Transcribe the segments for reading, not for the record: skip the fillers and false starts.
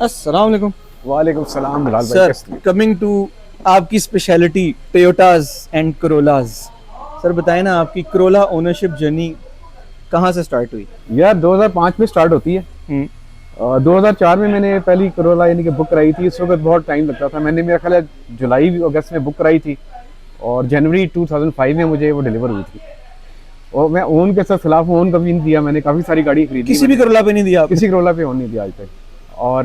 अस्सलाम वालेकुम वालेकुम सलाम बिलाल भाई, सर। कैसे हैं? कमिंग टू आपकी स्पेशलिटी टोयोटाज एंड करोलाज। सर बताएं ना, आपकी करोला ओनरशिप जर्नी कहाँ से स्टार्ट हुई? यार 2005 में स्टार्ट होती है। हम्म। 2004 में मैंने पहली करोला यानी कि बुक कराई थी। इस वक्त बहुत टाइम लगता था। मैंने मेरा ख्याल है जुलाई अगस्त में बुक कराई थी और जनवरी 2005 में मुझे वो डिलीवर हुई थी। और मैं ओन के साथ खिलाफ ओन कभी नहीं दिया। मैंने काफ़ी सारी गाड़ी खरीदी किसी भी मैंने, करोला पे नहीं दिया आपने? किसी करोला पे ओन नहीं दिया आज तक। और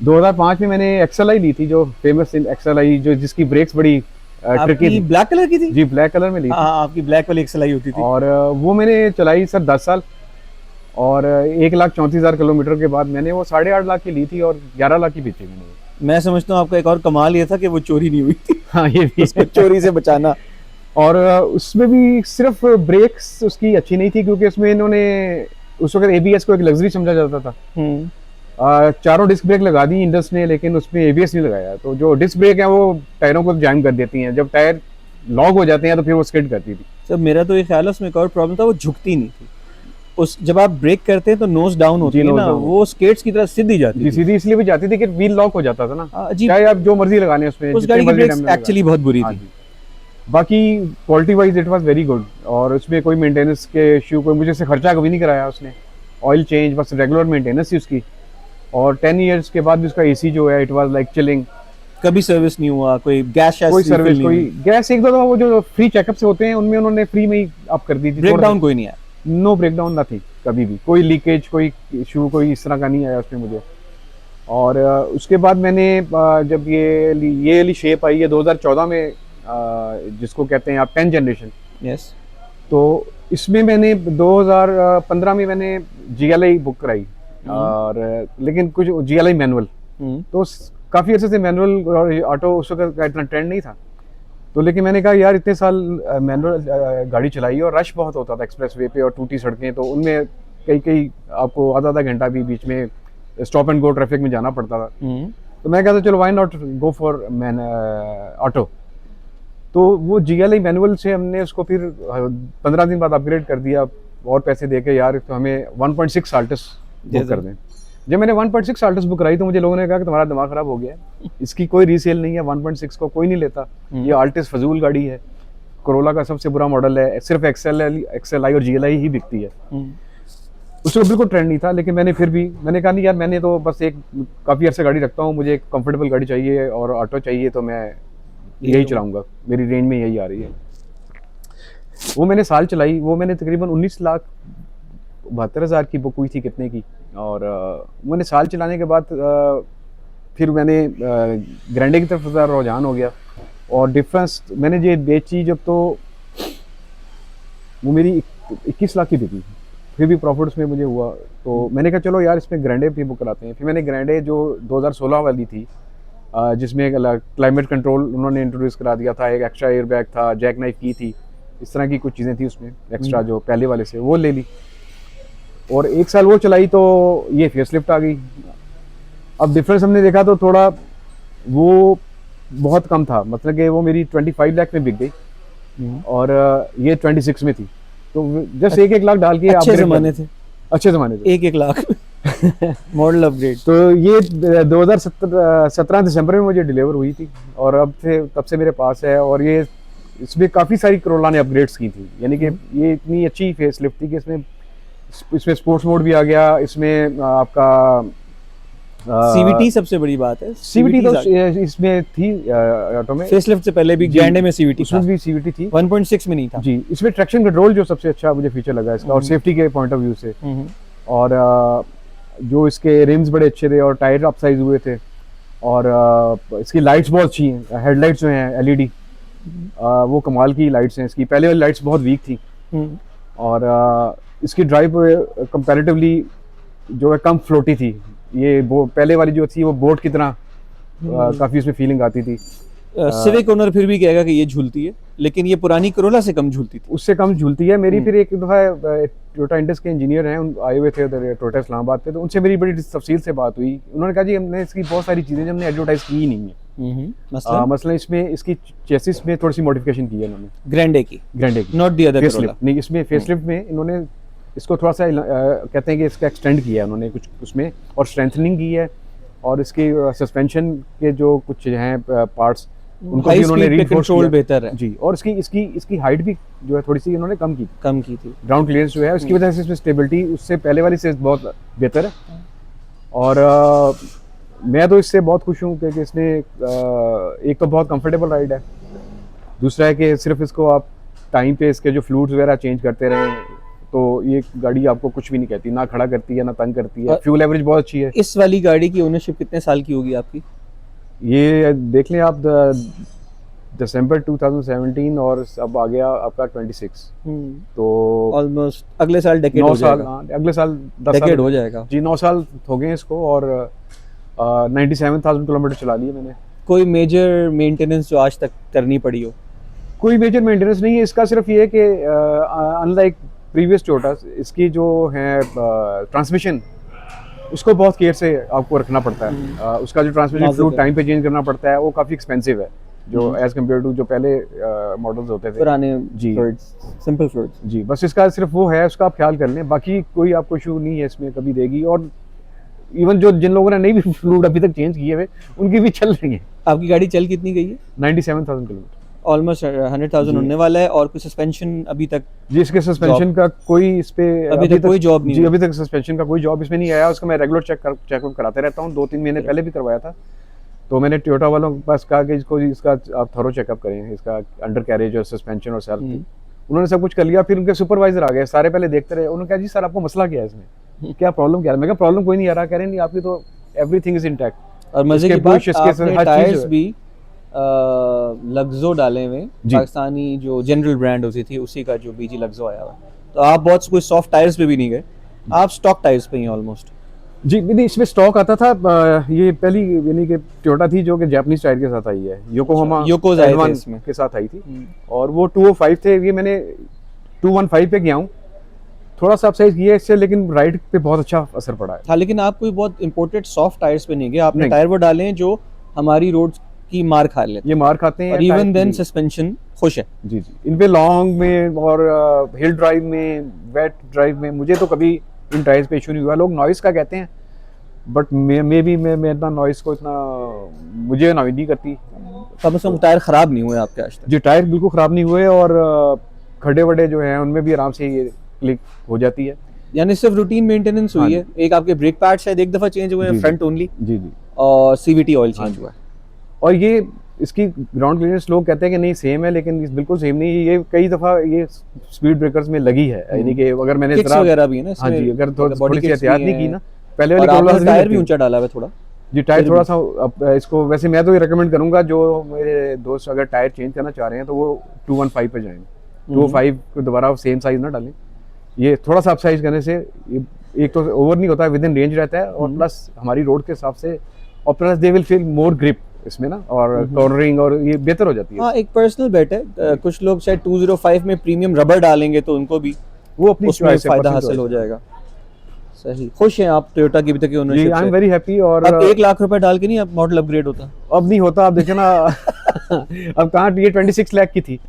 2005 में मैंने एक्सएल आई ली थी, जो फेमस एक्सएल आई, जो जिसकी ब्रेक्स बड़ी ट्रिकी आपकी थी। ब्लैक कलर की थी? जी, ब्लैक कलर में ली हाँ थी। हाँ, आपकी ब्लैक वाली एक्सएल आई होती थी। और वो मैंने चलाई सर 10 साल। और 1,34,000 किलोमीटर के बाद मैंने वो 8.5 लाख की ली थी और 11 लाख की बेची मैंने वो। मैं समझता हूँ आपका एक और कमाल ये था कि वो चोरी नहीं हुई थी। हाँ, ये भी उसको चोरी से बचाना। और उसमें भी सिर्फ ब्रेक्स उसकी अच्छी नहीं थी, क्योंकि उसमें इन्होंने उस वक्त एबीएस को एक लग्जरी समझा जाता था। हम्म। चारों डिस्क ब्रेक लगा दी इंडस ने, लेकिन उसमें एबीएस नहीं लगाया। तो जो डिस्क ब्रेक है वो टायरों को जैम कर देती हैं। जब टायर लॉक हो जाते हैं तो फिर वो स्किड करती थी। सर मेरा तो ये ख्याल है उसमें एक और प्रॉब्लम था, वो झुकती नहीं थी। उस जब आप ब्रेक करते हैं तो नोज डाउन होती जी, है nose ना, down। वो स्केट्स की तरह सीधी जाती जी, थी। सीधी इसलिए भी जाती थी कि व्हील लॉक हो जाता था ना। अजीब। चाहे आप जो मर्जी लगाने उसमें, उस जितनी गाड़ी की मर्जी ब्रेक्स damage लगा। एक्चुअली बहुत बुरी हाँ थी। जी। बाकी quality wise it was very good. और उसमें कोई मेंटेनेंस के इशू, कोई मुझे से खर्चा कभी नहीं कराया उसने। ऑयल चेंज बस रेगुलर मेंटेनेंस थी उसकी। और 10 इयर्स के बाद भी उसका एसी जो है इट वाज लाइक चिलिंग। कभी सर्विस नहीं हुआ, कोई गैस कोई रिफिल सर्विस, नहीं कोई हुई? गैस एक दो दफा वो जो फ्री चेकअप से होते हैं उनमें उन्होंने फ्री में ही अप कर दी थी। ब्रेक डाउन कोई नहीं आया? नो ब्रेकडाउन नथिंग, कभी भी कोई लीकेज, कोई इशू, कोई इस तरह का नहीं आया उसमें मुझे। और उसके बाद मैंने जब ये वाली शेप आई है 2014 में, जिसको कहते हैं आप 10 जनरेशन। यस। तो इसमें मैंने 2015 में मैंने जीएलआई बुक कराई। और लेकिन कुछ जीएलआई मैनुअल, तो काफ़ी अर्से से मैनुअल और ऑटो उस वक्त का इतना ट्रेंड नहीं था। तो लेकिन मैंने कहा यार इतने साल मैनुअल गाड़ी चलाई और रश बहुत होता था एक्सप्रेस वे पे और टूटी सड़कें, तो उनमें कई कई आपको आधा आधा घंटा भी बीच में स्टॉप एंड गो ट्रैफिक में जाना पड़ता था। तो मैं कहता चलो why not go for man auto. तो वो जीएलआई मैनुअल से हमने उसको फिर 15 दिन बाद अपग्रेड कर दिया और पैसे दे के। यार तो हमें 1.6 आल्टस बुक कर दें। जब मैंने 1.6 आल्टस बुक कराई तो मुझे लोगों ने कहा कि तुम्हारा दिमाग खराब हो गया है, इसकी कोई रीसेल नहीं है, 1.6 को कोई नहीं लेता, ये आल्टस फजूल गाड़ी है, कोरोला का सबसे बुरा मॉडल है, सिर्फ एक्सएलआई और जीएलआई ही बिकती है। उसको बिल्कुल ट्रेंड नहीं था। लेकिन मैंने फिर भी मैंने कहा नहीं यार, मैंने तो बस एक काफ़ी अर्से गाड़ी रखता हूँ, मुझे एक कंफर्टेबल गाड़ी चाहिए और ऑटो चाहिए, तो मैं यही चलाऊंगा, मेरी रेंज में यही आ रही है। वो मैंने साल चलाई। वो मैंने तकरीबन 19,72,000 की बुक हुई थी कितने की। और मैंने साल चलाने के बाद फिर मैंने ग्रैंडे की तरफ ज़्यादा रुझान हो गया। और डिफरेंस मैंने ये बेची जब, तो वो मेरी 21 लाख की बिकी, फिर भी प्रॉफिट उसमें मुझे हुआ। तो मैंने कहा चलो यार इसमें ग्रैंडे भी बुक कराते हैं। फिर मैंने ग्रैंडे जो 2016 वाली थी, जिसमें क्लाइमेट कंट्रोल उन्होंने इंट्रोड्यूस करा दिया था, एक एक्स्ट्रा एयर बैग था, जैक नाइफ की थी, इस तरह की कुछ चीज़ें थी उसमें एक्स्ट्रा, जो पहले वाले से वो ले ली। और 1 साल वो चलाई तो ये फेसलिफ्ट आ गई। अब डिफरेंस हमने देखा तो थोड़ा वो बहुत कम था, मतलब कि वो मेरी 25 लाख में बिक गई और ये 26 में थी। तो जस्ट 1-1 लाख डाल के अच्छे ज़माने थे। अच्छे ज़माने थे। 1-1 लाख मॉडल अपग्रेड। तो ये 2017 दिसंबर में मुझे डिलीवर हुई थी और अब से तब से मेरे पास है। और ये इसमें काफ़ी सारी करोला ने अपग्रेड्स की थी, यानी कि ये इतनी अच्छी फेसलिफ्ट थी कि इसमें स्पोर्ट्स मोड भी आ गया। इसमें आपका सीवीटी सबसे बड़ी बात है। सीवीटी तो इसमें थी ऑटो में। फेसलिफ्ट से पहले भी ग्रैंडे में सीवीटी था, उसमें भी सीवीटी थी, 1.6 में नहीं था। जी। इसमें ट्रैक्शन कंट्रोल जो सबसे अच्छा मुझे फीचर लगा इसका, और सेफ्टी के पॉइंट ऑफ व्यू से। और जो इसके रिम्स बड़े अच्छे थे और टायर अप साइज हुए थे। और इसकी लाइट्स बहुत अच्छी हैं, हेडलाइट्स जो हैं एलईडी, वो कमाल की लाइट्स हैं इसकी। पहले वाली लाइट्स बहुत वीक थी। और इसकी ड्राइव कंपैरेटिवली जो है कम फ्लोटी थी। ये पहले वाली जो थी वो बोट की तरह काफ़ी उसमें फीलिंग आती थी। सिविक ओनर फिर भी कहेगा कि ये झूलती है, लेकिन ये पुरानी करोला से कम झूलती थी। उससे कम झूलती है। मेरी फिर एक दफ़ा टोयोटा इंडस के इंजीनियर हैं, उन आए हुए थे उधर टोयोटा इस्लामाबाद पे, तो उनसे मेरी बड़ी तफसील से बात हुई। उन्होंने कहा जी हमने इसकी बहुत सारी चीज़ें जो हमने एडवर्टाइज की ही नहीं है। मसलन इसमें इसकी चेसिस में थोड़ी सी मॉडिफिकेशन की है उन्होंने, ग्रैंडे की ग्रैंडे की, नॉट दी अदर फेसलिफ्ट नहीं, इसमें फेसलिफ्ट में इन्होंने इसको थोड़ा सा कहते हैं कि इसका एक्सटेंड किया है उन्होंने कुछ उसमें, और स्ट्रेंथनिंग की है, और इसकी सस्पेंशन के जो कुछ हैं पार्ट्स उनको भी उन्होंने कंट्रोल बेहतर है जी, और इसकी हाइट भी जो है थोड़ी सी उन्होंने कम की थी। ग्राउंड क्लियरेंस जो है उसकी वजह से इसमें स्टेबिलिटी उससे पहले वाली से बहुत बेहतर है। और मैं तो इससे बहुत खुश हूँ क्योंकि इसने एक तो बहुत कंफर्टेबल राइड है, दूसरा है कि सिर्फ इसको आप टाइम पे इसके जो फ्लूइड्स वगैरह चेंज करते रहें तो ये गाड़ी आपको कुछ भी नहीं कहती, ना खड़ा करती है ना तंग करती है। फ्यूल एवरेज बहुत अच्छी है। इस वाली गाड़ी की ओनरशिप कितने साल की होगी आपकी? ये देख लें आप दिसंबर 2017 और अब आ गया आपका 26, तो ऑलमोस्ट अगले साल डेकेड 9 हो साल, जाएगा। हाँ अगले साल 10 डेकेड साल हो जाएगा जी, 9 साल हो गए इसको, और 97,000 किलोमीटर चला लिए मैंने। कोई मेजर मेंटेनेंस जो आज तक करनी पड़ी हो? कोई मेजर मेंटेनेंस नहीं है इसका, सिर्फ ये है कि अनलाइक प्रीवियस टोयोटास इसकी जो है ट्रांसमिशन उसको बहुत केयर से आपको रखना पड़ता है। उसका जो ट्रांसमिशन फ्लूइड टाइम पे चेंज करना पड़ता है, वो काफ़ी एक्सपेंसिव है जो एज कम्पेयर टू जो पहले मॉडल्स होते थे पुराने जी, सिंपल फ्लूइड्स जी। बस इसका सिर्फ वो है, उसका आप ख्याल कर लें, बाकी कोई आपको इशू नहीं है इसमें, कभी देगी। और इवन जो जिन लोगों ने नहीं भी फ्लूइड अभी तक चेंज किए हुए उनकी भी चल रही है। आपकी गाड़ी चल कितनी गई है? 97,000 किलोमीटर, ऑलमोस्ट 100,000 होने वाला है। और कोई सस्पेंशन अभी तक? जी, इसके सस्पेंशन का कोई इस पे अभी तक कोई जॉब नहीं जी, हुई? अभी तक सस्पेंशन का कोई जॉब इसमें नहीं आया। उसका मैं रेगुलर चेकअप कराते रहता हूँ, 2-3 महीने पहले भी करवाया था। तो मैंने टोयोटा वालों के पास कहा कि इसका आप थोरो चेकअप करें, इसका अंडर कैरेज और सस्पेंशन और सेल्फ। उन्होंने सब कुछ कर लिया, फिर उनके सुपरवाइजर आ गए, सारे पहले देखते रहे। उन्होंने कहा जी सर आपको मसला क्या है इसमें, क्या प्रॉब्लम क्या है? मैं कहा प्रॉब्लम कोई नहीं आ रहा। कह रहे नहीं आपकी तो एवरीथिंग इज इंटैक्ट। और मजे की बात आपने टायर्स भी लग्जो डाले हुए, पाकिस्तानी जो जनरल ब्रांड होती थी उसी का जो बीजी लग्जो आया हुआ। तो आप बहुत कोई सॉफ्ट टायर्स पे भी नहीं गए, आप स्टॉक टायर्स पे ही ऑलमोस्ट। जी नहीं, इसमें स्टॉक आता था। ये पहली यानी कि टोयोटा थी जो कि जापानीज टायर के साथ आई है, योकोहामा एडवांस के साथ आई थी, और वो 205 थे। ये मैंने 215 पे गया हूँ, थोड़ा सा अपसाइज किया इससे, लेकिन राइड पे बहुत अच्छा असर पड़ा है। हाँ, लेकिन आप कोई बहुत इंपोर्टेड सॉफ्ट टायर्स पे नहीं गए, आपने टायर वो डाले हैं जो हमारी रोड की मार खा लेते हैं। ये मार खाते हैं, और इवन देन सस्पेंशन खुश है। जी जी, इन पे लॉन्ग में और हिल ड्राइव में, वेट ड्राइव में मुझे तो कभी इन टायर्स पे इशू नहीं हुआ। लोग नॉइस का कहते हैं, बट मे बी मैं इतना नॉइस को इतना मुझे नॉइस नहीं करती। कम से कम टायर खराब नहीं हुए आपके आज तक? जी, टायर बिल्कुल ख़राब नहीं हुए, और खड्डे वड्डे जो हैं उनमें भी आराम से ये क्लिक हो जाती है। यानी सिर्फ रूटीन मेंटेनेंस हुई है। एक आपके ब्रेक पैड शायद एक दफ़ा चेंज हुए हैं, फ्रंट ओनली। जी जी, और सीवीटी ऑयल चेंज हुआ है। और ये इसकी ग्राउंड क्लियरेंस लोग कहते हैं कि नहीं सेम है, लेकिन बिल्कुल सेम नहीं। ये कई दफ़ा ये स्पीड ब्रेकर्स में लगी है, यानी कि अगर मैंने किक्स वगैरह भी है ना इसमें। हाँ जी, अगर थोड़ी सी एहतियात नहीं की ना, पहले वाली और टायर भी ऊंचा डाला हुआ है थोड़ा। जी, टायर थोड़ा सा इसको, वैसे मैं तो ये रेकमेंड करूंगा जो मेरे दोस्त अगर टायर चेंज करना चाह रहे हैं तो वो 215 पे जाएं। 205 को दोबारा सेम साइज ना डालें। ये थोड़ा सा अपसाइज करने से एक तो ओवर नहीं होता है, विद इन रेंज रहता है, और प्लस हमारी रोड के हिसाब से, और plus they will feel more grip इसमें ना, और कॉर्नरिंग और ये बेहतर हो जाती है। हाँ, एक पर्सनल बेट है। कुछ लोग शायद 205 में प्रीमियम रबर डालेंगे तो उनको भी वो अपनी उसमें फायदा हासिल हो जाएगा। सही, खुश हैं आप टोयोटा की अभी तक की ओनरशिप से? I am very happy. और अब 1 लाख रुपए डाल के नहीं अब मॉडल अपग्रेड होता? अब नहीं होता, आप देखें ना अब कहाँ, ये 26 लाख की थी,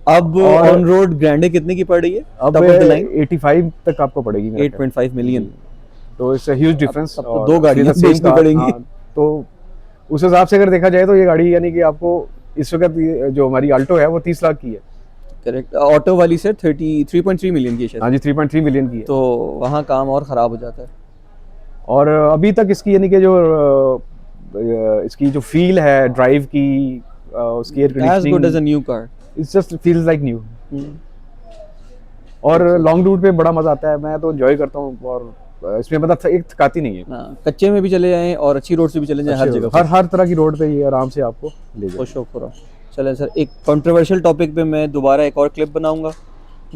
अब ऑन रोड ग्रैंडे कितने की पड़ रही है? अब 85 तक आपको पड़ेगी, 8.5 मिलियन। तो इट्स अ ह्यूज डिफरेंस। और 2 गाड़ियां बेचनी पड़ेंगी। तो उस हिसाब से अगर देखा जाए तो ये गाड़ी यानी कि आपको इस वक्त जो हमारी अल्टो है वो 30 लाख की है। करेक्ट। ऑटो वाली सर 3.3 मिलियन की है। हाँ जी, 3.3 मिलियन की है। तो वहाँ काम और ख़राब हो जाता है। और अभी तक इसकी यानी कि जो इसकी जो फील है ड्राइव की, उसकी air conditioning, as good as a new car, it just feels like new। और लॉन्ग रूट पे बड़ा मजा आता है, मैं तो एंजॉय करता हूँ, और इसमें मतलब एक थकाती नहीं है। कच्चे में भी चले जाएं और अच्छी रोड से भी चले जाएं, हर जगह हर तरह की रोड पे ये आराम से आपको ले जाए। खुश हो। चलें सर, एक कंट्रोवर्शियल टॉपिक पे मैं दोबारा एक और क्लिप बनाऊंगा।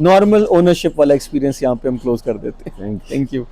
नॉर्मल ओनरशिप वाला एक्सपीरियंस यहाँ पे हम क्लोज कर देते हैं। Thank you.